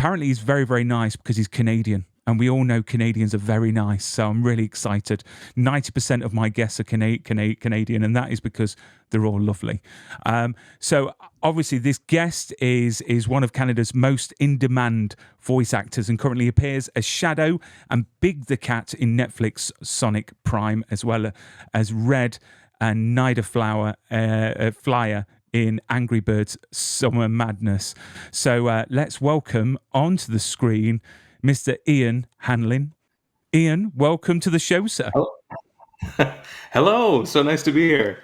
apparently he's very, very nice because he's Canadian. And we all know Canadians are very nice. So I'm really excited. 90% of my guests are Canadian, and that is because they're all lovely. So obviously this guest is one of Canada's most in-demand voice actors and currently appears as Shadow and Big the Cat in Netflix Sonic Prime, as well as Red and Nida Flyer in Angry Birds Summer Madness. So let's welcome onto the screen Mr. Ian Hanlin. Ian, welcome to the show, sir. Hello, so nice to be here.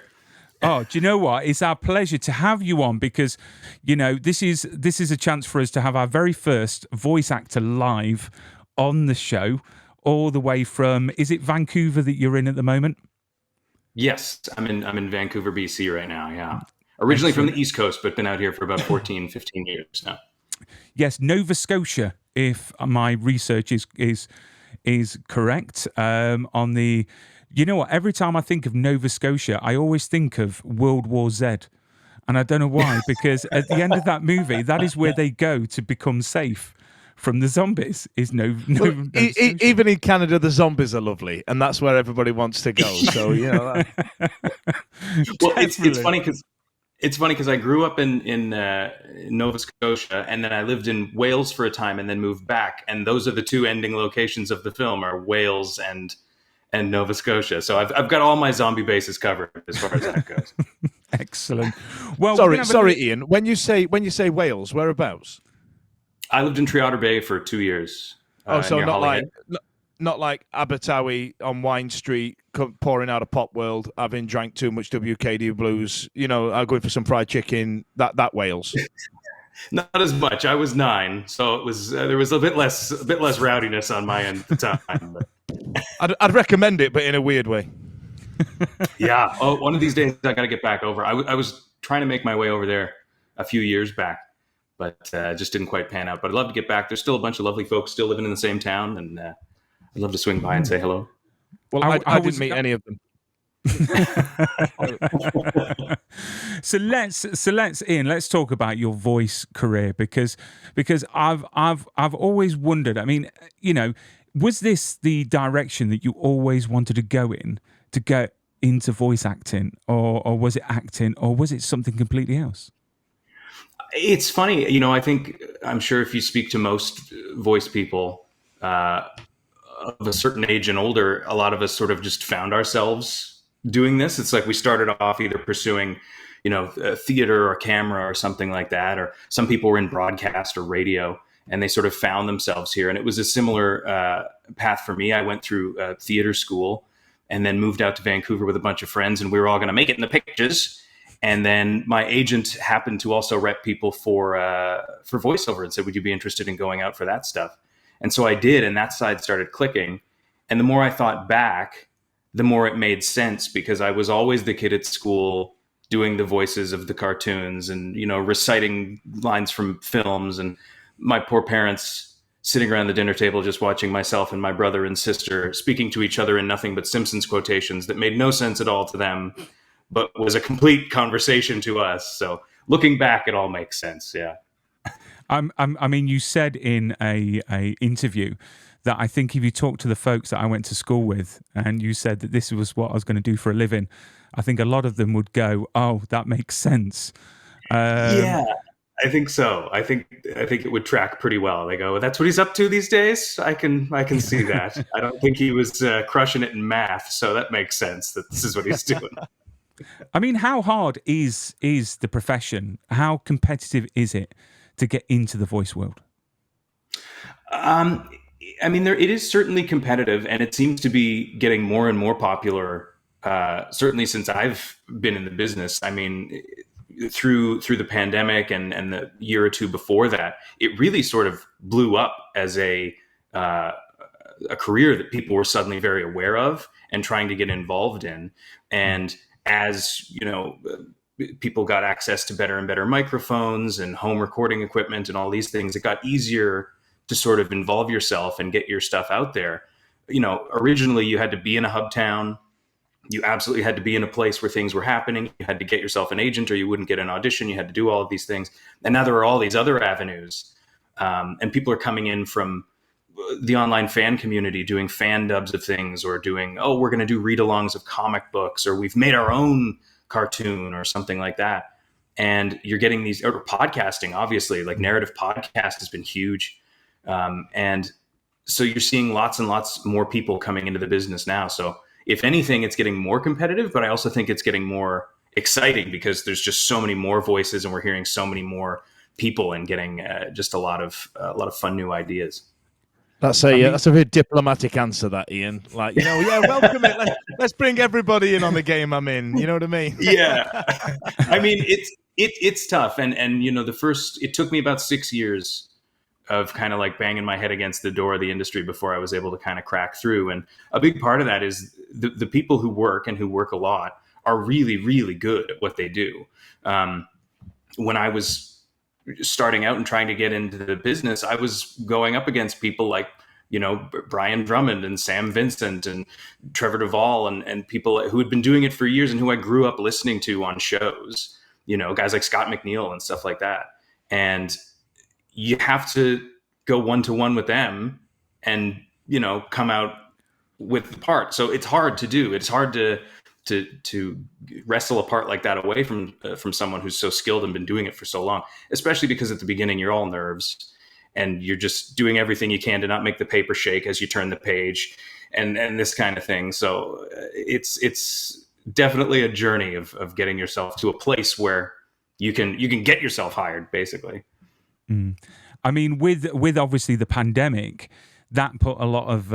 Oh, do you know what? It's our pleasure to have you on because, you know, this is a chance for us to have our very first voice actor live on the show, all the way from, is it Vancouver that you're in at the moment? Yes, I'm in Vancouver, BC right now, yeah. Originally from the East Coast, but been out here for about 14, 15 years now. Yes, Nova Scotia, if my research is correct. On the, you know what? Every time I think of Nova Scotia, I always think of World War Z, and I don't know why. Because at the end of that movie, that is where they go to become safe from the zombies. Is Nova Scotia. Even in Canada, the zombies are lovely, and that's where everybody wants to go. So you know. Well, it's funny because. It's funny because I grew up in Nova Scotia, and then I lived in Wales for a time, and then moved back. And those are the two ending locations of the film: are Wales and Nova Scotia. So I've got all my zombie bases covered as far as that goes. Excellent. Well, sorry, Ian. When you say Wales, whereabouts? I lived in Treader Bay for 2 years. So not like Abertawe on Wine Street, pouring out a pop world, having drank too much WKD blues. You know, I'm going for some fried chicken. That Wales. Not as much. I was 9, so it was there was a bit less rowdiness on my end at the time. But. I'd recommend it, but in a weird way. Yeah. Oh, one of these days I got to get back over. I was trying to make my way over there a few years back, but just didn't quite pan out. But I'd love to get back. There's still a bunch of lovely folks still living in the same town, and I'd love to swing by and say hello. Well, I didn't meet any of them. So let's Ian, let's talk about your voice career because I've always wondered. I mean, you know, was this the direction that you always wanted to go in to get into voice acting, or was it acting, or was it something completely else? It's funny, you know. I'm sure if you speak to most voice people of a certain age and older, a lot of us sort of just found ourselves doing this. It's like we started off either pursuing, you know, theater or camera or something like that, or some people were in broadcast or radio, and they sort of found themselves here. And it was a similar path for me. I went through theater school and then moved out to Vancouver with a bunch of friends, and we were all going to make it in the pictures. And then my agent happened to also rep people for voiceover and said, would you be interested in going out for that stuff? And so I did, and that side started clicking. And the more I thought back, the more it made sense, because I was always the kid at school doing the voices of the cartoons and, you know, reciting lines from films, and my poor parents sitting around the dinner table just watching myself and my brother and sister speaking to each other in nothing but Simpsons quotations that made no sense at all to them, but was a complete conversation to us. So looking back, it all makes sense. Yeah. I mean, you said in a interview that I think if you talk to the folks that I went to school with and you said that this was what I was going to do for a living, I think a lot of them would go, "Oh, that makes sense." Yeah, I think so. I think it would track pretty well. They go, "That's what he's up to these days." I can see that. I don't think he was crushing it in math, so that makes sense that this is what he's doing. I mean, how hard is the profession? How competitive is it to get into the voice world? I mean, it is certainly competitive, and it seems to be getting more and more popular. Certainly since I've been in the business. I mean, through the pandemic and the year or two before that, it really sort of blew up as a career that people were suddenly very aware of and trying to get involved in. And as you know, people got access to better and better microphones and home recording equipment and all these things, it got easier to sort of involve yourself and get your stuff out there. You know, originally you had to be in a hub town. You absolutely had to be in a place where things were happening. You had to get yourself an agent or you wouldn't get an audition. You had to do all of these things. And now there are all these other avenues And people are coming in from the online fan community doing fan dubs of things, or doing, oh, we're going to do read-alongs of comic books, or we've made our own cartoon or something like that. And you're getting these, or podcasting, obviously, like narrative podcast has been huge. And so you're seeing lots and lots more people coming into the business now. So if anything, it's getting more competitive, but I also think it's getting more exciting because there's just so many more voices and we're hearing so many more people and getting just a lot of fun new ideas. That's a very diplomatic answer, that, Ian. Like, yeah, welcome it. Let's bring everybody in on the game I'm in. You know what I mean? Yeah. I mean, it's tough. And it took me about 6 years of kind of like banging my head against the door of the industry before I was able to kind of crack through. And a big part of that is the people who work a lot are really, really good at what they do. When I was starting out and trying to get into the business, I was going up against people like, Brian Drummond and Sam Vincent and Trevor Duvall and people who had been doing it for years and who I grew up listening to on shows, guys like Scott McNeil and stuff like that. And you have to go one-to-one with them and, come out with the part. So it's hard to do. It's hard to wrestle a part like that away from someone who's so skilled and been doing it for so long, especially because at the beginning you're all nerves and you're just doing everything you can to not make the paper shake as you turn the page and this kind of thing. So it's definitely a journey of getting yourself to a place where you can get yourself hired, basically. Mm. I mean, with obviously the pandemic, that put a lot of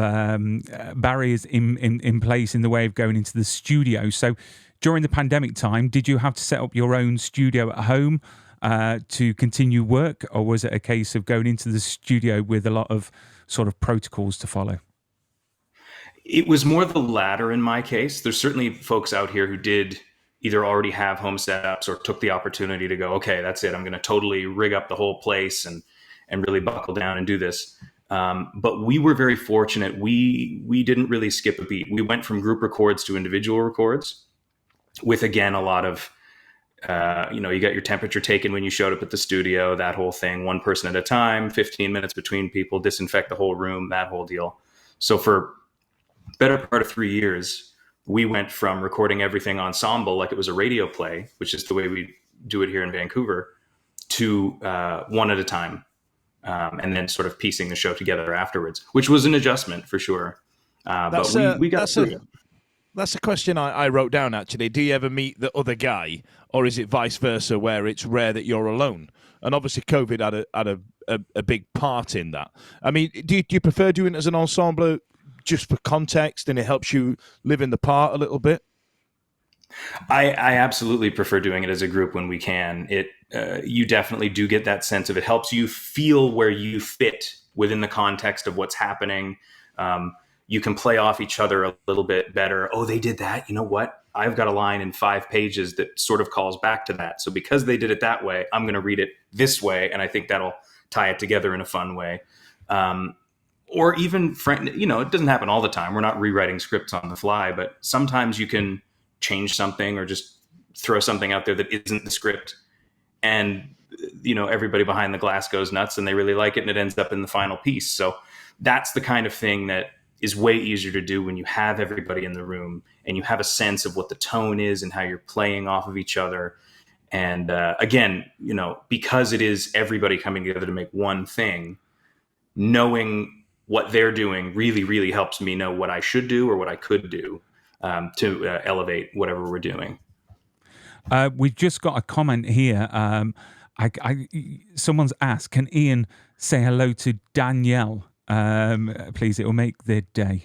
barriers in place in the way of going into the studio. So during the pandemic time, did you have to set up your own studio at home to continue work, or was it a case of going into the studio with a lot of sort of protocols to follow? It was more the latter in my case. There's certainly folks out here who did either already have home setups or took the opportunity to go, okay, that's it. I'm going to totally rig up the whole place and really buckle down and do this. But we were very fortunate. We didn't really skip a beat. We went from group records to individual records with, again, a lot of, you got your temperature taken when you showed up at the studio, that whole thing, one person at a time, 15 minutes between people, disinfect the whole room, that whole deal. So for better part of 3 years, we went from recording everything ensemble like it was a radio play, which is the way we do it here in Vancouver, to one at a time. And then sort of piecing the show together afterwards, which was an adjustment for sure. But we got through it. That's a question I wrote down, actually. Do you ever meet the other guy, or is it vice versa, where it's rare that you're alone? And obviously COVID had a big part in that. I mean, do you prefer doing it as an ensemble just for context and it helps you live in the part a little bit? I absolutely prefer doing it as a group when we can. You definitely do get that sense of it helps you feel where you fit within the context of what's happening. You can play off each other a little bit better. Oh, they did that. You know what? I've got a line in 5 pages that sort of calls back to that. So because they did it that way, I'm going to read it this way. And I think that'll tie it together in a fun way. Or even, it doesn't happen all the time. We're not rewriting scripts on the fly, but sometimes you can change something or just throw something out there that isn't the script. And, everybody behind the glass goes nuts and they really like it and it ends up in the final piece. So that's the kind of thing that is way easier to do when you have everybody in the room and you have a sense of what the tone is and how you're playing off of each other. And again, because it is everybody coming together to make one thing, knowing what they're doing really, really helps me know what I should do or what I could do to elevate whatever we're doing. We've just got a comment here. Someone's asked, can Ian say hello to Danielle? Please, it will make their day.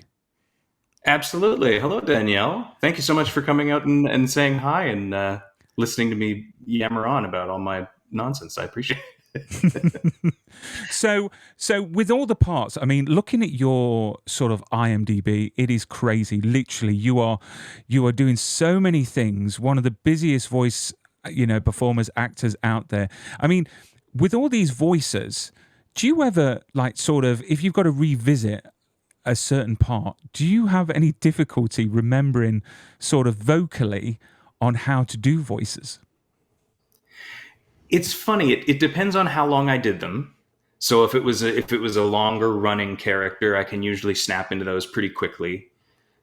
Absolutely. Hello, Danielle. Thank you so much for coming out and saying hi and listening to me yammer on about all my nonsense. I appreciate it. So with all the parts, I mean, looking at your sort of IMDb, it is crazy. Literally, you are doing so many things. One of the busiest voice, performers, actors out there. I mean, with all these voices, do you ever if you've got to revisit a certain part, do you have any difficulty remembering sort of vocally on how to do voices? It's funny. It depends on how long I did them. So if it was a longer running character, I can usually snap into those pretty quickly.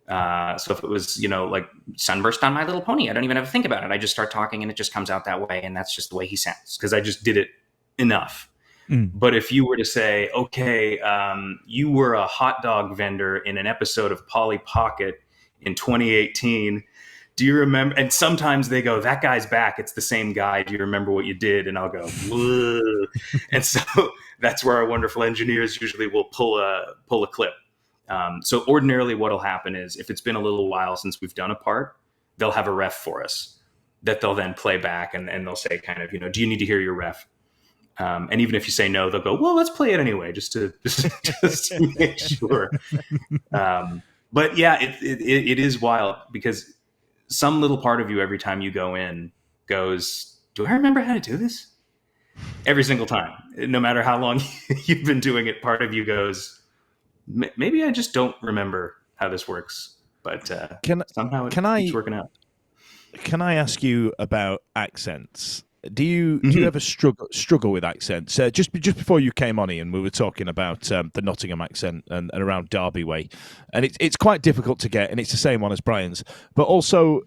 So if it was, like Sunburst on My Little Pony, I don't even have to think about it. I just start talking and it just comes out that way. And that's just the way he sounds because I just did it enough. But if you were to say, okay, you were a hot dog vendor in an episode of Polly Pocket in 2018. Do you remember? And sometimes they go, that guy's back. It's the same guy. Do you remember what you did? And I'll go, whoa. And so that's where our wonderful engineers usually will pull a clip. So ordinarily what'll happen is if it's been a little while since we've done a part, they'll have a ref for us that they'll then play back and they'll say kind of, do you need to hear your ref? And even if you say no, they'll go, well, let's play it anyway, just to make sure. But yeah, it is wild because some little part of you every time you go in goes, do I remember how to do this? Every single time, no matter how long you've been doing it, part of you goes, maybe I just don't remember how this works. But somehow it's working out. Can I ask you about accents? Do you ever struggle with accents? Just before you came on, Ian, we were talking about the Nottingham accent and around Derby way, and it's quite difficult to get, and it's the same one as Brian's. But also,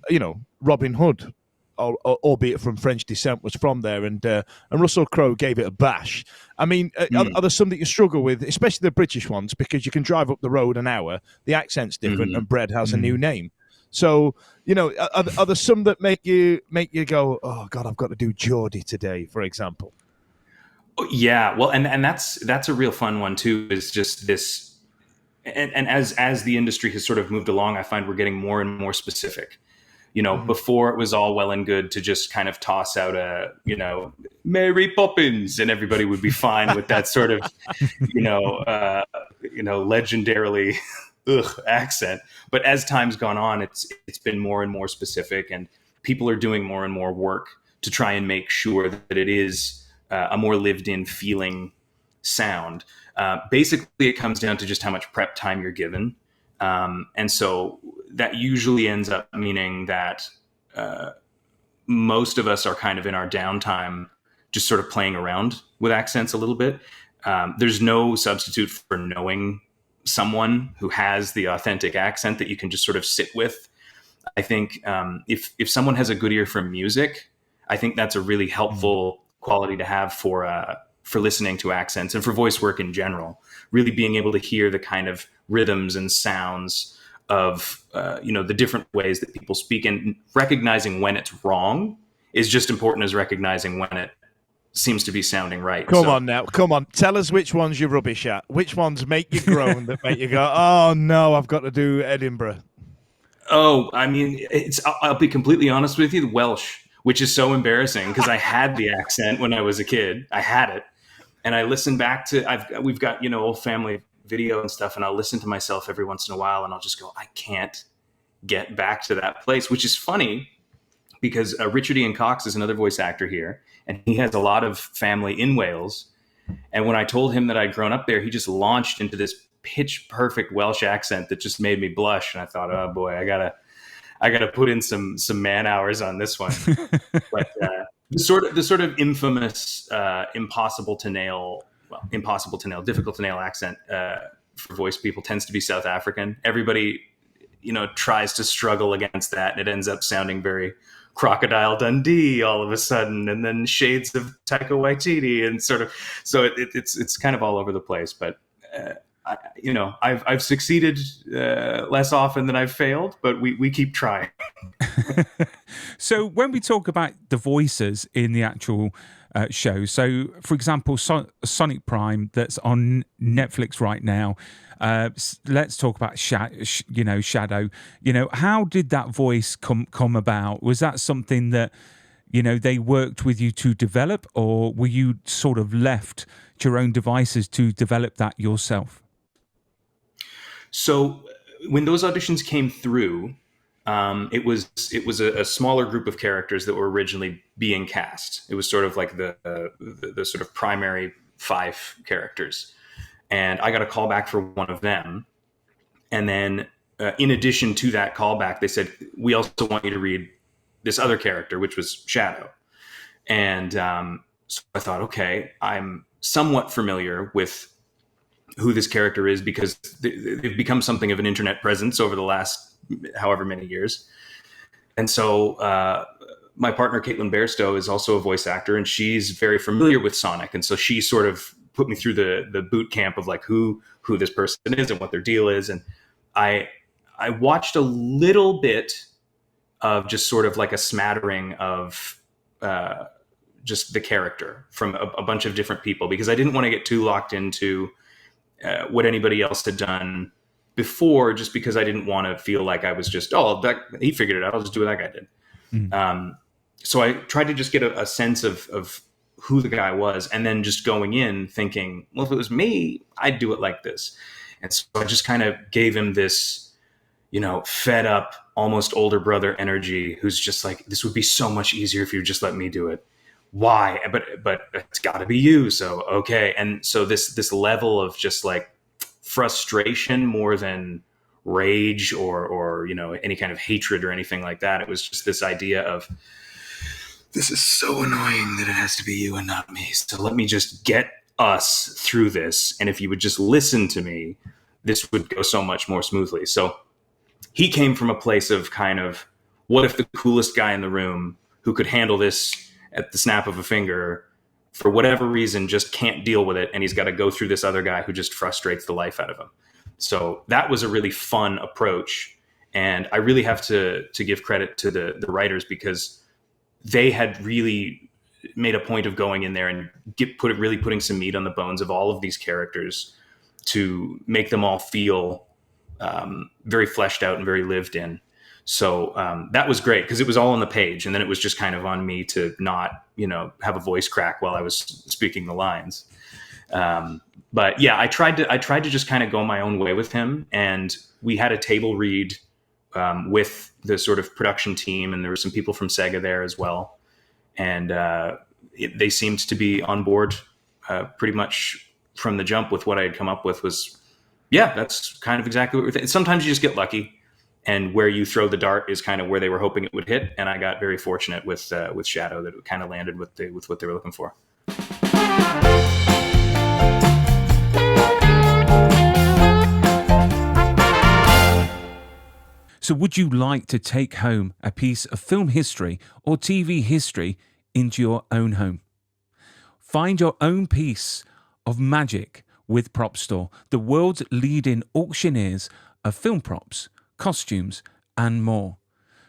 Robin Hood, albeit from French descent, was from there, and Russell Crowe gave it a bash. I mean, are there some that you struggle with, especially the British ones, because you can drive up the road an hour, the accent's different, and bread has a new name. So, are there some that make you go, oh God, I've got to do Geordie today, for example? Yeah, well, and that's a real fun one too. Is just this, and as the industry has sort of moved along, I find we're getting more and more specific. Before it was all well and good to just kind of toss out a, Mary Poppins, and everybody would be fine with that sort of, legendarily accent. But as time's gone on, it's been more and more specific, and people are doing more and more work to try and make sure that it is a more lived-in feeling sound. Basically, it comes down to just how much prep time you're given. And so that usually ends up meaning that most of us are kind of in our downtime just sort of playing around with accents a little bit. There's no substitute for knowing someone who has the authentic accent that you can just sort of sit with. I think if someone has a good ear for music, I think that's a really helpful quality to have for listening to accents and for voice work in general. Really being able to hear the kind of rhythms and sounds of the different ways that people speak, and recognizing when it's wrong is just important as recognizing when it seems to be sounding right. Come on. Tell us which ones you're rubbish at. Which ones make you groan that make you go, oh no, I've got to do Edinburgh. Oh, I mean, I'll be completely honest with you, Welsh, which is so embarrassing because I had the accent when I was a kid. I had it. And I listen back to, we've got, old family video and stuff, and I'll listen to myself every once in a while and I'll just go, I can't get back to that place, which is funny because Richard Ian Cox is another voice actor here, and he has a lot of family in Wales. And when I told him that I'd grown up there, he just launched into this pitch perfect Welsh accent that just made me blush. And I thought, oh boy, I gotta put in some man hours on this one. But the sort of infamous difficult to nail accent for voice people tends to be South African. Everybody, tries to struggle against that, and it ends up sounding very Crocodile Dundee all of a sudden, and then shades of Taika Waititi, and sort of, so it's kind of all over the place. But I've succeeded less often than I've failed, but we keep trying. So when we talk about the voices in the actual show, so for example, Sonic Prime that's on Netflix right now. Let's talk about Shadow. How did that voice come about? Was that something that they worked with you to develop, or were you sort of left to your own devices to develop that yourself? So when those auditions came through, it was a smaller group of characters that were originally being cast. It was sort of like the sort of primary 5 characters. And I got a call back for one of them. And then in addition to that callback, they said, we also want you to read this other character, which was Shadow. And so I thought, okay, I'm somewhat familiar with who this character is because they've become something of an internet presence over the last however many years. And so my partner, Caitlin Bairstow, is also a voice actor, and she's very familiar with Sonic. And so she sort of put me through the boot camp of like who this person is and what their deal is. And I watched a little bit of just sort of like a smattering of just the character from a bunch of different people, because I didn't want to get too locked into what anybody else had done before, just because I didn't want to feel like I was just, he figured it out, I'll just do what that guy did. So I tried to just get a sense of who the guy was, and then just going in thinking, well, if it was me, I'd do it like this. And so I just kind of gave him this, fed up, almost older brother energy, who's just like, this would be so much easier if you just let me do it. Why? But it's got to be you. So, okay. And so this level of just like frustration more than rage or any kind of hatred or anything like that. It was just this idea of, this is so annoying that it has to be you and not me. So let me just get us through this. And if you would just listen to me, this would go so much more smoothly. So he came from a place of kind of, what if the coolest guy in the room who could handle this at the snap of a finger, for whatever reason, just can't deal with it. And he's got to go through this other guy who just frustrates the life out of him. So that was a really fun approach. And I really have to give credit to the writers, because they had really made a point of going in there and really putting some meat on the bones of all of these characters to make them all feel very fleshed out and very lived in. So that was great, because it was all on the page, and then it was just kind of on me to not, have a voice crack while I was speaking the lines. But yeah, I tried to just kind of go my own way with him, and we had a table read with the sort of production team, and there were some people from Sega there as well, and they seemed to be on board pretty much from the jump with what I had come up with. Was, yeah, that's kind of exactly what we're thinking. Sometimes you just get lucky, and where you throw the dart is kind of where they were hoping it would hit. And I got very fortunate with Shadow that it kind of landed with what they were looking for. So would you like to take home a piece of film history or TV history into your own home? Find your own piece of magic with Prop Store, the world's leading auctioneers of film props, costumes, and more.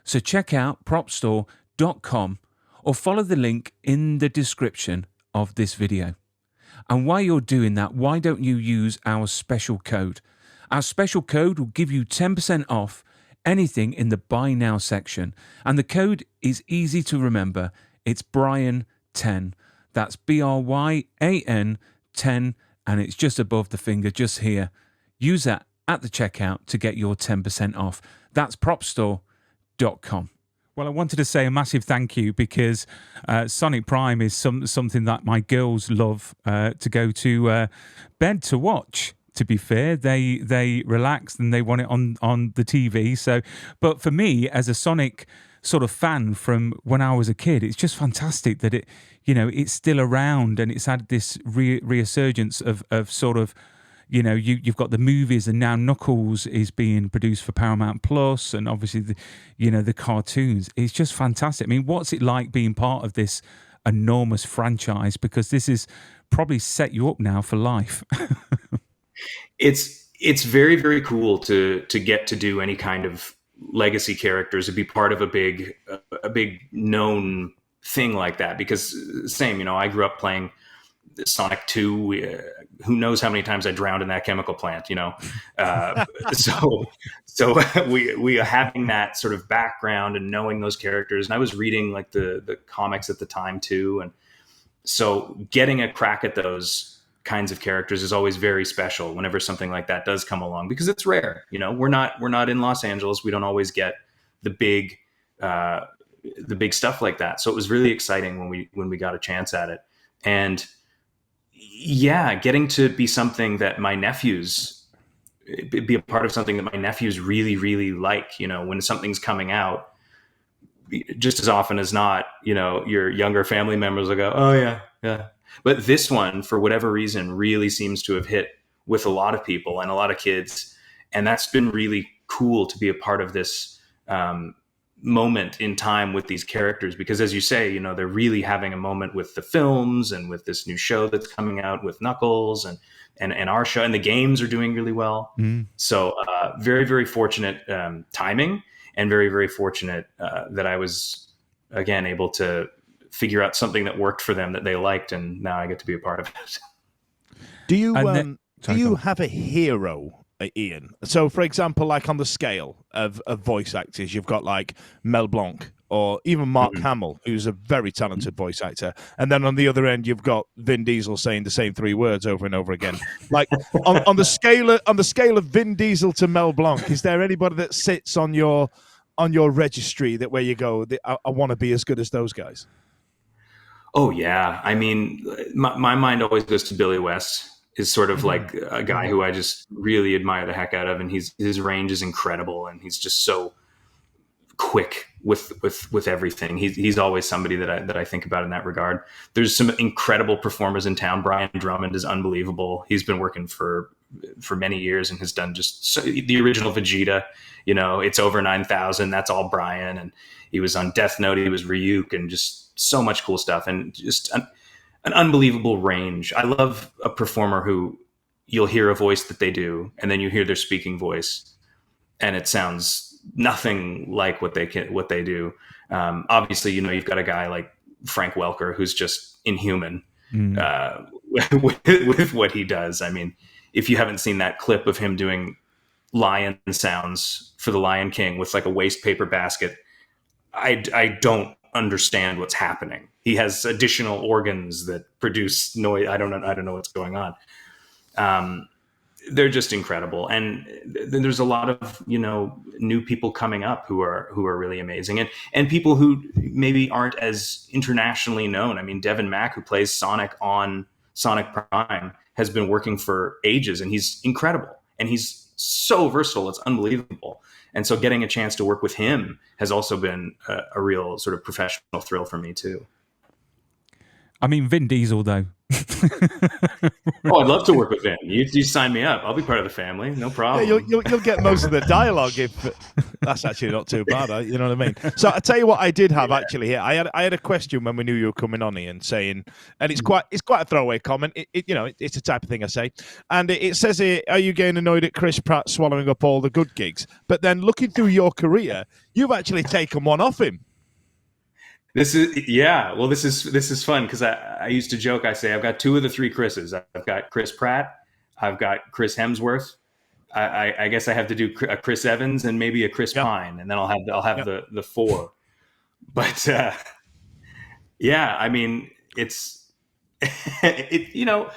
So check out propstore.com or follow the link in the description of this video. And while you're doing that, why don't you use our special code? Our special code will give you 10% off anything in the Buy Now section. And the code is easy to remember. It's Brian10. That's BRYAN 10, and it's just above the finger, just here. Use that at the checkout to get your 10% off. That's propstore.com. Well, I wanted to say a massive thank you, because Sonic Prime is something that my girls love to go to bed to watch. To be fair, they relax and they want it on the TV. So, but for me, as a Sonic sort of fan from when I was a kid, it's just fantastic that it's still around, and it's had this resurgence of sort of, you've got the movies, and now Knuckles is being produced for Paramount Plus, and obviously the cartoons. It's just fantastic. I mean, what's it like being part of this enormous franchise? Because this is probably set you up now for life. It's very, very cool to get to do any kind of legacy characters, to be part of a big known thing like that. Because same, I grew up playing Sonic 2. Who knows how many times I drowned in that chemical plant, so we are having that sort of background and knowing those characters. And I was reading like the comics at the time too. And so getting a crack at those kinds of characters is always very special whenever something like that does come along, because it's rare. We're not in Los Angeles. We don't always get the big stuff like that. So it was really exciting when we got a chance at it. And yeah, getting to be something that my nephews, be a part of something that my nephews really, really like, when something's coming out, just as often as not, your younger family members will go, oh yeah. But this one, for whatever reason, really seems to have hit with a lot of people and a lot of kids. And that's been really cool to be a part of this moment in time with these characters, because as you say, you know, they're really having a moment with the films and with this new show that's coming out with Knuckles and our show, and the games are doing really well. So very, very fortunate timing, and very, very fortunate that I was, again, able to figure out something that worked for them that they liked, and now I get to be a part of it. Do you have a hero, Ian? So, for example, like on the scale of voice actors, you've got like Mel Blanc or even Mark Hamill, who's a very talented voice actor, and then on the other end, you've got Vin Diesel saying the same 3 words over and over again. Like on the scale of Vin Diesel to Mel Blanc, is there anybody that sits on your registry that where you go, I want to be as good as those guys? Oh yeah, I mean, my mind always goes to Billy West. Is sort of like a guy who I just really admire the heck out of, and his range is incredible, and he's just so quick with everything. He's always somebody that I think about in that regard. There's some incredible performers in town. Brian Drummond is unbelievable. He's been working for many years and has done the original Vegeta. You know, it's over 9,000. That's all Brian, and he was on Death Note. He was Ryuk, and just so much cool stuff, and just an unbelievable range. I love a performer who you'll hear a voice that they do, and then you hear their speaking voice, and it sounds nothing like what they do. Obviously, you know, you've got a guy like Frank Welker who's just inhuman with what he does. I mean, if you haven't seen that clip of him doing lion sounds for the Lion King with like a waste paper basket, I don't understand what's happening. He has additional organs that produce noise. I don't know what's going on. They're just incredible. And there's a lot of, you know, new people coming up who are really amazing, and people who maybe aren't as internationally known. I mean, Devin Mack, who plays Sonic on Sonic Prime, has been working for ages, and he's incredible, and he's so versatile. It's unbelievable. And so getting a chance to work with him has also been a real sort of professional thrill for me too. I mean, Vin Diesel, though. Oh, I'd love to work with Vin. You sign me up. I'll be part of the family. No problem. Yeah, you'll get most of the dialogue if that's actually not too bad. You know what I mean? So I tell you what, I did have actually here. I had a question when we knew you were coming on, Ian, saying, and it's quite a throwaway comment. It's the type of thing I say, and it says here, "Are you getting annoyed at Chris Pratt swallowing up all the good gigs?" But then looking through your career, you've actually taken one off him. This is fun because I used to joke. I say I've got 2 of the 3 Chris's. I've got Chris Pratt, I've got Chris Hemsworth. I guess I have to do a Chris Evans and maybe a Chris Pine, and then I'll have the 4. But yeah, I mean, it's you know,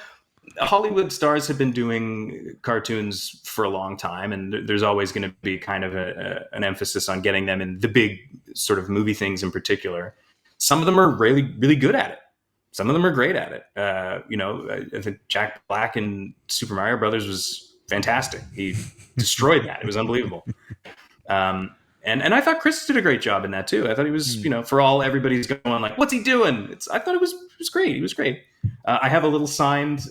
Hollywood stars have been doing cartoons for a long time, and there's always going to be kind of an emphasis on getting them in the big sort of movie things in particular. Some of them are really, really good at it. Some of them are great at it. You know, I think Jack Black in Super Mario Brothers was fantastic. He destroyed that. It was unbelievable. And I thought Chris did a great job in that too. I thought he was, you know, for all everybody's going like, what's he doing? I thought it was great. He was great. I have a little signed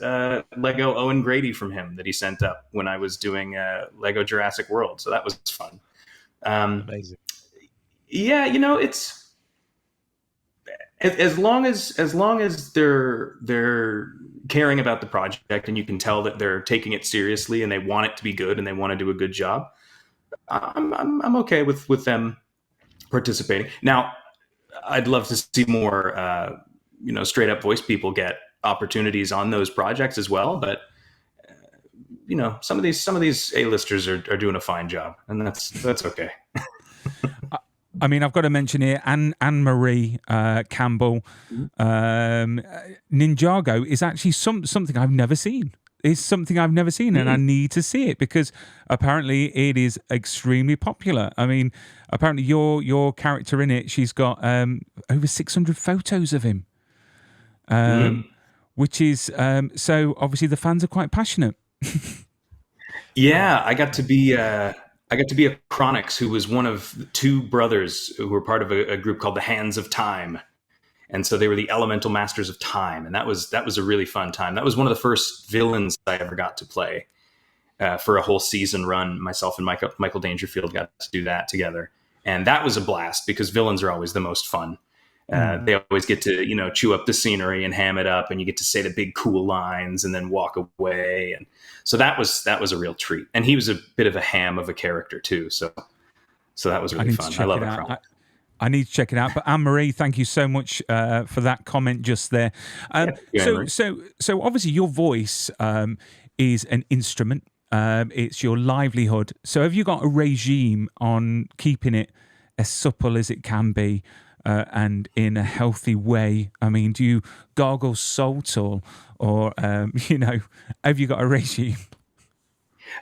Lego Owen Grady from him that he sent up when I was doing Lego Jurassic World. So that was fun. Amazing. Yeah, you know, it's as long as they're caring about the project, and you can tell that they're taking it seriously and they want it to be good and they want to do a good job. I'm okay with them participating. Now, I'd love to see more, you know, straight up voice people get opportunities on those projects as well. But you know, some of these A-listers are doing a fine job, and that's okay. I mean, I've got to mention here Anne-Marie Campbell. Ninjago is actually something I've never seen. It's something I've never seen, and I need to see it because apparently it is extremely popular. I mean, apparently your character in it, she's got over 600 photos of him, which is so obviously the fans are quite passionate. Yeah, I got to be a Chronix, who was one of 2 brothers who were part of a group called the Hands of Time. And so they were the elemental masters of time. And that was a really fun time. That was one of the first villains I ever got to play for a whole season run. Myself and Michael Dangerfield got to do that together. And that was a blast because villains are always the most fun. They always get to, chew up the scenery and ham it up, and you get to say the big cool lines and then walk away. And so that was a real treat. And he was a bit of a ham of a character too. So that was really fun. I love it. I need to check it out. But Anne-Marie, thank you so much for that comment just there. So obviously your voice is an instrument. It's your livelihood. So have you got a regime on keeping it as supple as it can be and in a healthy way? I mean, do you gargle salt or have you got a regime?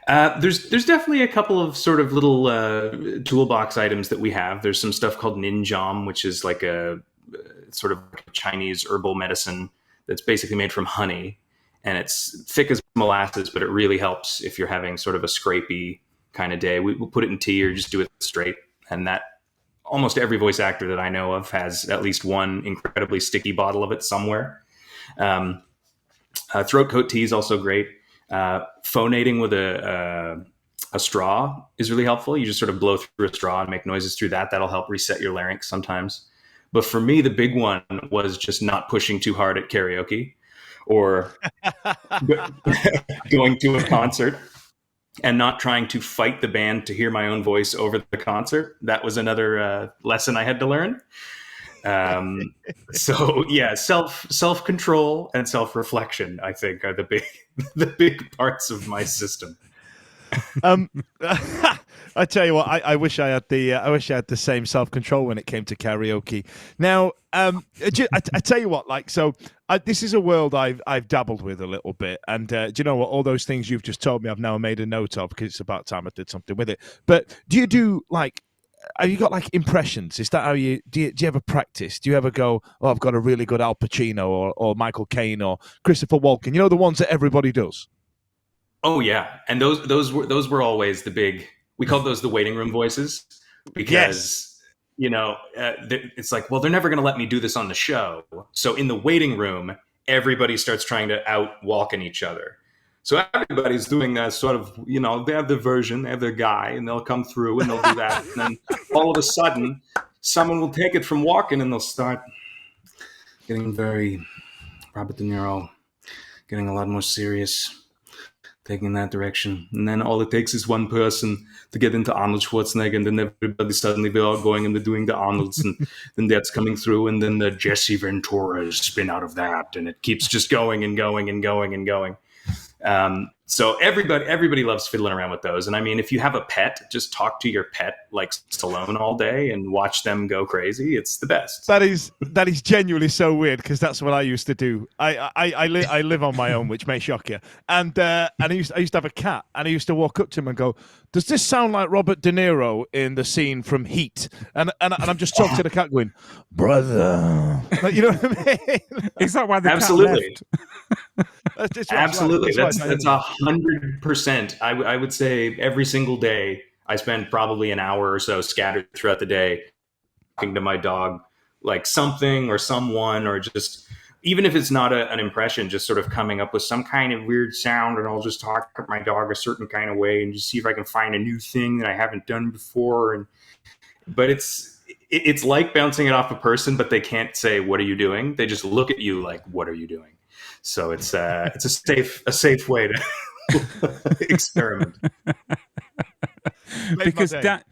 There's definitely a couple of sort of little toolbox items that we have. There's some stuff called ninjam, which is like a sort of Chinese herbal medicine that's basically made from honey, and it's thick as molasses, but it really helps if you're having sort of a scrapey kind of day. We'll put it in tea or just do it straight, and that almost every voice actor that I know of has at least one incredibly sticky bottle of it somewhere. Throat coat tea is also great. Phonating with a straw is really helpful. You just sort of blow through a straw and make noises through that. That'll help reset your larynx sometimes. But for me, the big one was just not pushing too hard at karaoke or going to a concert and not trying to fight the band to hear my own voice over the concert. That was another lesson I had to learn. So yeah, self-control and self-reflection, I think, are the big parts of my system. I tell you what, I wish I had the same self-control when it came to karaoke. Now, I tell you what, this is a world I've dabbled with a little bit, and do you know what? All those things you've just told me, I've now made a note of because it's about time I did something with it. But do you do have you got impressions? Is that how do you ever practice? Do you ever go, oh, I've got a really good Al Pacino or Michael Caine or Christopher Walken? You know, the ones that everybody does. Oh yeah, and those were always the big. We called those the waiting room voices because it's like, well, they're never going to let me do this on the show. So in the waiting room, everybody starts trying to out Walken each other. So everybody's doing that sort of, they have their version, they have their guy, and they'll come through and they'll do that. And then all of a sudden, someone will take it from Walken and they'll start getting very Robert De Niro, getting a lot more serious, taking that direction. And then all it takes is one person to get into Arnold Schwarzenegger, and then everybody suddenly, they're all going and they're doing the Arnolds, and then that's coming through, and then the Jesse Ventura's spin out of that, and it keeps just going and going and going and going. So everybody loves fiddling around with those. And I mean, if you have a pet, just talk to your pet like Stallone all day and watch them go crazy. It's the best. That is genuinely so weird because that's what I used to do. I live on my own, which may shock you. And I used to have a cat, and I used to walk up to him and go, "Does this sound like Robert De Niro in the scene from Heat?" And I'm just talking to the cat, going, "Brother," you know what I mean? Is that why the Absolutely. cat left? Absolutely. That's 100%. I would say every single day I spend probably an hour or so scattered throughout the day talking to my dog, like something or someone, or just, even if it's not an impression, just sort of coming up with some kind of weird sound, and I'll just talk to my dog a certain kind of way and just see if I can find a new thing that I haven't done before. But it's like bouncing it off a person, but they can't say, "What are you doing?" They just look at you like, "What are you doing?" So it's a safe way to experiment.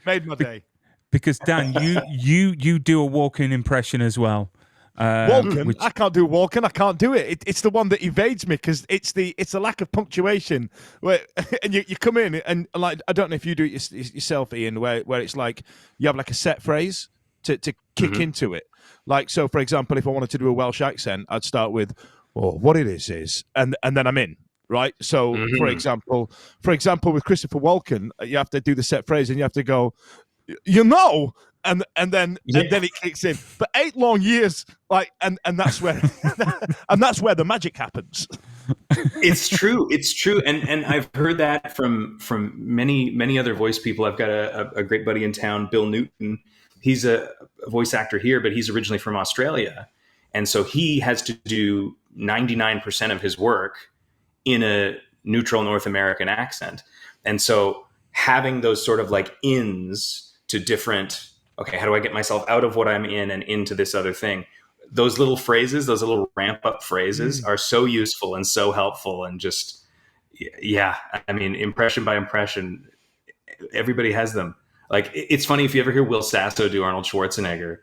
Made my day. Because Dan, you do a Walken impression as well. Walken? I can't do Walken. I can't do it. It's the one that evades me because it's the lack of punctuation. And you come in and I don't know if you do it yourself, Ian, where it's like you have like a set phrase to kick into it. Like, so for example, if I wanted to do a Welsh accent, I'd start with, "Oh, what it is," and then I'm in. Right. So for example, with Christopher Walken, you have to do the set phrase and you have to go, and then it kicks in for 8 long years. And that's where the magic happens. It's true. And I've heard that from many other voice people. I've got a great buddy in town, Bill Newton. He's a voice actor here, but he's originally from Australia. And so he has to do 99% of his work in a neutral North American accent. And so having those sort of like ins to different, okay, how do I get myself out of what I'm in and into this other thing? Those little phrases, those little ramp up phrases are so useful and so helpful. And just, yeah, I mean, impression by impression, everybody has them. Like, it's funny, if you ever hear Will Sasso do Arnold Schwarzenegger,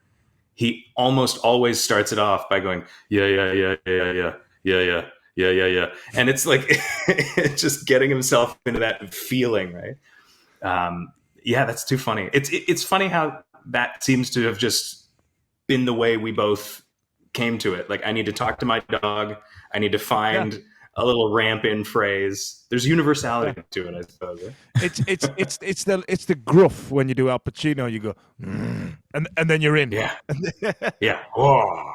he almost always starts it off by going, yeah, yeah, yeah, yeah, yeah, yeah, yeah, yeah, yeah, yeah. And it's like, just getting himself into that feeling, right? Yeah, that's too funny. It's funny how that seems to have just been the way we both came to it. Like, I need to talk to my dog. I need to find a little ramp in phrase. There's universality to it, I suppose. Right? It's the gruff when you do Al Pacino. You go, and then you're in. Yeah, yeah. Whoa.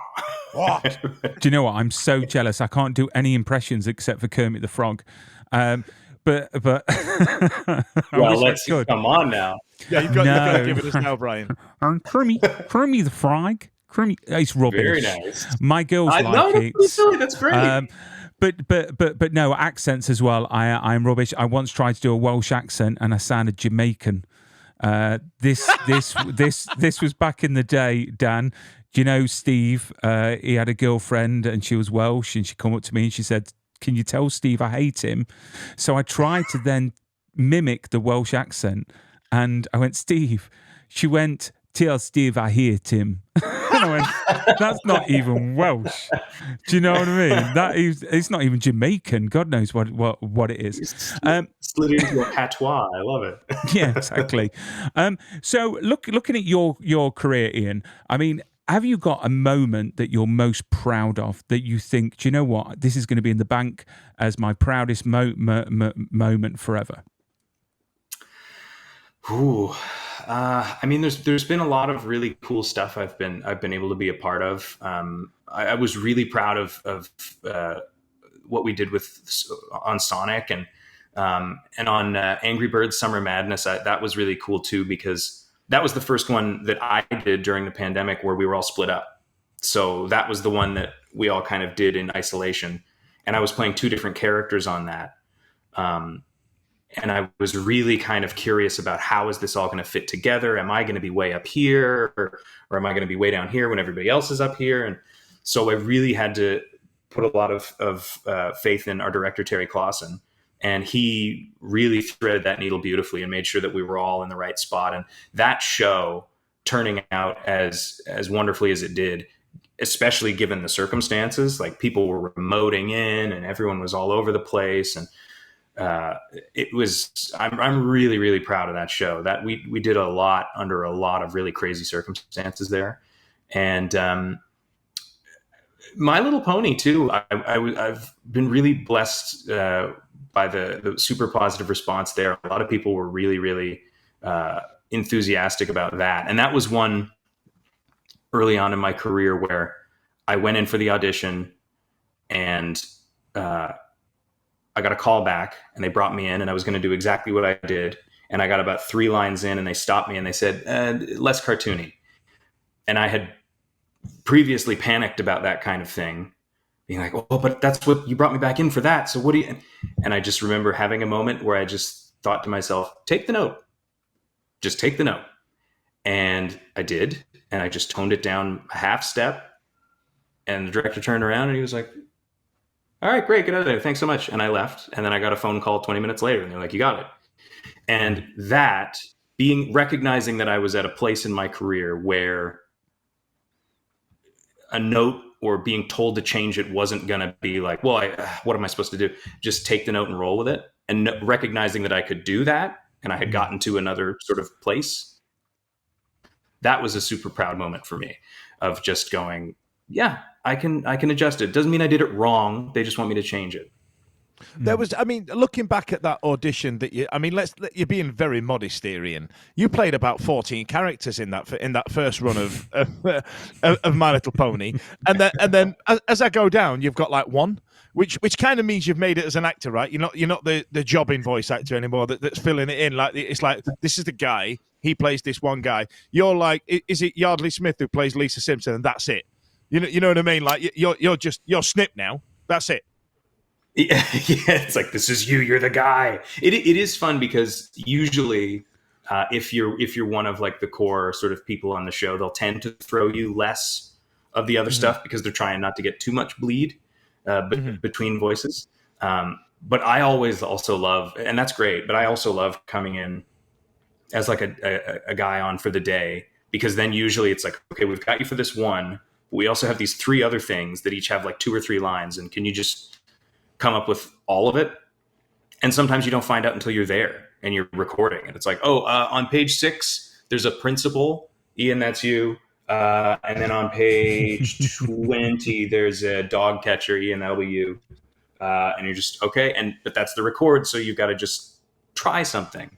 Do you know what? I'm so jealous. I can't do any impressions except for Kermit the Frog. But well, let's come on now. Yeah, you've got to give it us now, Brian. Kermit the Frog. Kermit, it's rubbish. Very nice. My girls like it. That's silly. That's great. But no, accents as well. I'm rubbish. I once tried to do a Welsh accent and I sounded Jamaican. This was back in the day, Dan. Do you know Steve? He had a girlfriend and she was Welsh, and she come up to me and she said, "Can you tell Steve I hate him?" So I tried to then mimic the Welsh accent, and I went, "Steve." She went, "Tell Steve I hate him." And I went, "That's not even Welsh." Do you know what I mean? It's not even Jamaican. God knows what it is. Slid into a patois. I love it. Yeah, exactly. So looking at your career, Ian, I mean, have you got a moment that you're most proud of, that you think, do you know what, this is going to be in the bank as my proudest moment forever? Ooh, I mean, there's been a lot of really cool stuff I've been able to be a part of. I was really proud of what we did on Sonic and on Angry Birds Summer Madness. That was really cool too, because that was the first one that I did during the pandemic where we were all split up. So that was the one that we all kind of did in isolation, and I was playing two different characters on that. And I was really kind of curious about, how is this all going to fit together? Am I going to be way up here, or am I going to be way down here when everybody else is up here? And so I really had to put a lot of faith in our director, Terry Clausen. And he really threaded that needle beautifully and made sure that we were all in the right spot. And that show turning out as wonderfully as it did, especially given the circumstances, like people were remoting in and everyone was all over the place. And I'm really, really proud of that show. That we did a lot under a lot of really crazy circumstances there. And My Little Pony too. I've been really blessed by the super positive response there. A lot of people were really, really enthusiastic about that. And that was one early on in my career where I went in for the audition and I got a call back and they brought me in and I was going to do exactly what I did. And I got about 3 lines in and they stopped me and they said, less cartoony. And I had previously panicked about that kind of thing, being like, oh, but that's what you brought me back in for that. So what do you, and I just remember having a moment where I just thought to myself, take the note, just take the note. And I did. And I just toned it down a half step. And the director turned around and he was like, all right, great, get out of there. Thanks so much. And I left. And then I got a phone call 20 minutes later and they're like, you got it. And that recognizing that I was at a place in my career where a note or being told to change it wasn't going to be like, well, what am I supposed to do? Just take the note and roll with it. And recognizing that I could do that and I had gotten to another sort of place, that was a super proud moment for me of just going, yeah, I can adjust it. Doesn't mean I did it wrong. They just want me to change it. There was, I mean, looking back at that audition you're being very modest here, Ian. You played about 14 characters in that first run of My Little Pony, and then as I go down, you've got like one, which kind of means you've made it as an actor, right? You're not the jobbing voice actor anymore that's filling it in. Like it's like this is the guy, he plays this one guy. You're like, is it Yardley Smith who plays Lisa Simpson, and that's it? You know what I mean? Like you're Snip now. That's it. Yeah, it's like, this is you. You're the guy. It is fun because usually, if you're one of like the core sort of people on the show, they'll tend to throw you less of the other stuff because they're trying not to get too much bleed between voices. But I always also love, and that's great. But I also love coming in as like a guy on for the day, because then usually it's like, okay, we've got you for this one. But we also have these 3 other things that each have like 2 or 3 lines, and can you just come up with all of it? And sometimes you don't find out until you're there and you're recording, and it's like, oh, on page 6 there's a principal, Ian, that's you, and then on page 20 there's a dog catcher, Ian, that'll be you, and you're just okay, but that's the record, so you've got to just try something.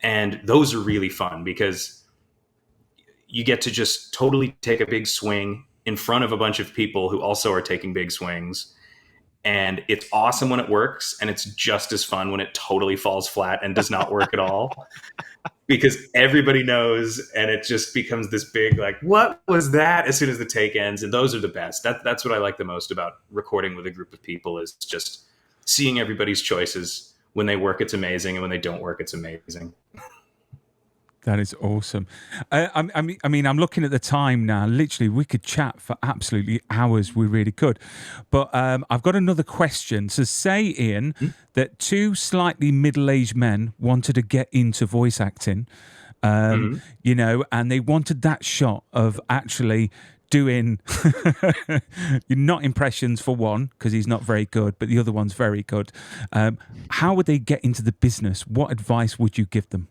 And those are really fun because you get to just totally take a big swing in front of a bunch of people who also are taking big swings. And it's awesome when it works, and it's just as fun when it totally falls flat and does not work at all, because everybody knows, and it just becomes this big, like, what was that, as soon as the take ends. And those are the best. That's what I like the most about recording with a group of people, is just seeing everybody's choices. When they work, it's amazing, and when they don't work, it's amazing. That is awesome. I mean, I'm looking at the time now. Literally, we could chat for absolutely hours. We really could. But I've got another question. So say, Ian, that 2 slightly middle-aged men wanted to get into voice acting, you know, and they wanted that shot of actually doing not impressions for one, because he's not very good, but the other one's very good. How would they get into the business? What advice would you give them?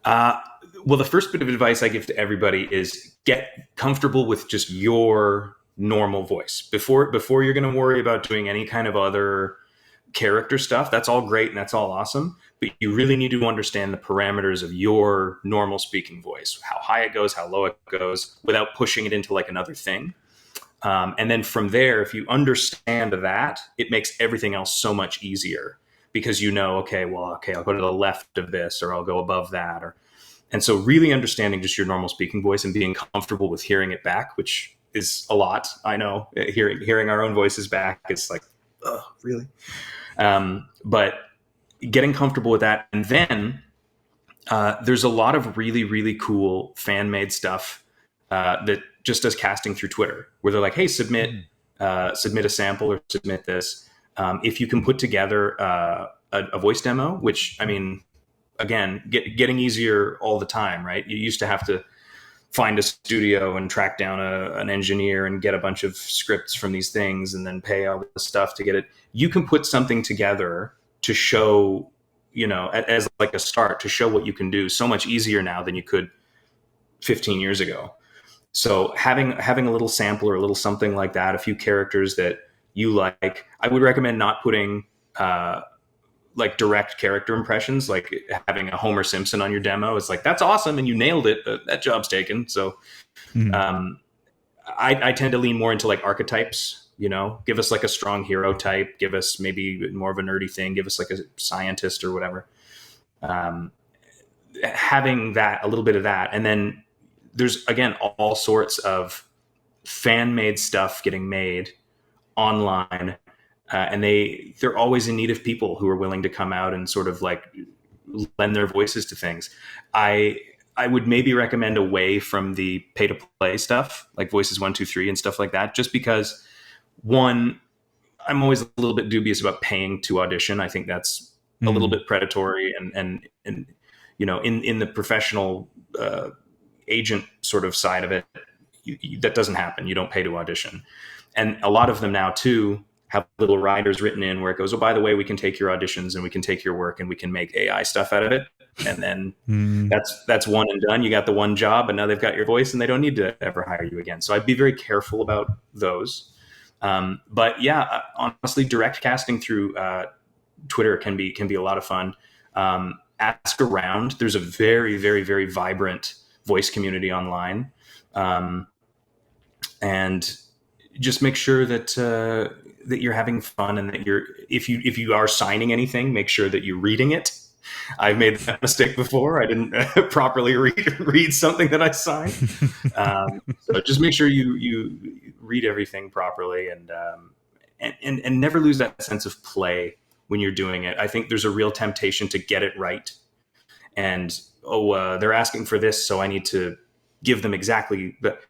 Well, the first bit of advice I give to everybody is get comfortable with just your normal voice before you're going to worry about doing any kind of other character stuff. That's all great and that's all awesome, but you really need to understand the parameters of your normal speaking voice, how high it goes, how low it goes, without pushing it into like another thing. And then from there, if you understand that, it makes everything else so much easier, because you know, okay, I'll go to the left of this, or I'll go above that. And so really understanding just your normal speaking voice and being comfortable with hearing it back, which is a lot. I know hearing our own voices back is like, oh, really? But getting comfortable with that. And then there's a lot of really, really cool fan-made stuff that just does casting through Twitter, where they're like, hey, submit a sample or submit this. If you can put together a voice demo, which, I mean, again, getting easier all the time, right? You used to have to find a studio and track down an engineer and get a bunch of scripts from these things and then pay all the stuff to get it. You can put something together to show, you know, as like a start, to show what you can do so much easier now than you could 15 years ago. So having a little sample or a little something like that, a few characters that you like, I would recommend not putting like direct character impressions, like having a Homer Simpson on your demo. It's like, that's awesome and you nailed it, but that job's taken. So I tend to lean more into like archetypes, you know, give us like a strong hero type, give us maybe more of a nerdy thing, give us like a scientist or whatever. Having that, a little bit of that. And then there's, again, all sorts of fan-made stuff getting made online. And they're always in need of people who are willing to come out and sort of like lend their voices to things. I would maybe recommend away from the pay to play stuff, like Voices 1, 2, 3 and stuff like that, just because, one, I'm always a little bit dubious about paying to audition. I think that's a little bit predatory, and you know, in the professional agent sort of side of it, that doesn't happen. You don't pay to audition. And a lot of them now too have little riders written in where it goes, oh, by the way, we can take your auditions and we can take your work and we can make AI stuff out of it. And then that's one and done. You got the one job and now they've got your voice and they don't need to ever hire you again. So I'd be very careful about those. But yeah, honestly, direct casting through Twitter can be a lot of fun. Ask around. There's a very, very, very vibrant voice community online. And just make sure that that you're having fun, and that if you are signing anything, make sure that you're reading it, I've made that mistake before. I didn't properly read something that I signed. So just make sure you read everything properly, and never lose that sense of play when you're doing it. I think there's a real temptation to get it right. And, they're asking for this, so I need to give them exactly. But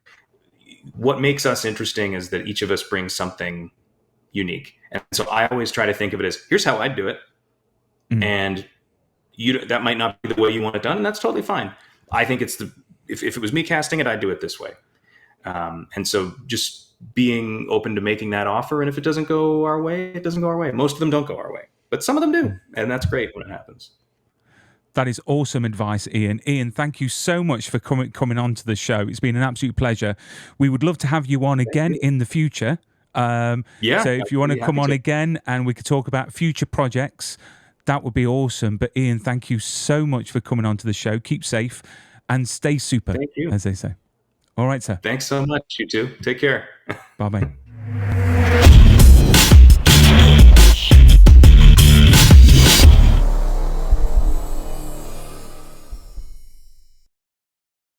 what makes us interesting is that each of us brings something unique. And so I always try to think of it as, here's how I'd do it. And that might not be the way you want it done, and that's totally fine. I think if it was me casting it, I'd do it this way. And so just being open to making that offer. And if it doesn't go our way, it doesn't go our way. Most of them don't go our way, but some of them do. And that's great when it happens. That is awesome advice, Ian. Ian, thank you so much for coming on to the show. It's been an absolute pleasure. We would love to have you on again in the future. So if you want to come on again and we could talk about future projects, that would be awesome. But Ian, thank you so much for coming on to the show. Keep safe and stay super, Thank you. as they say. All right, sir. Thanks so much. You too. Take care. Bye-bye.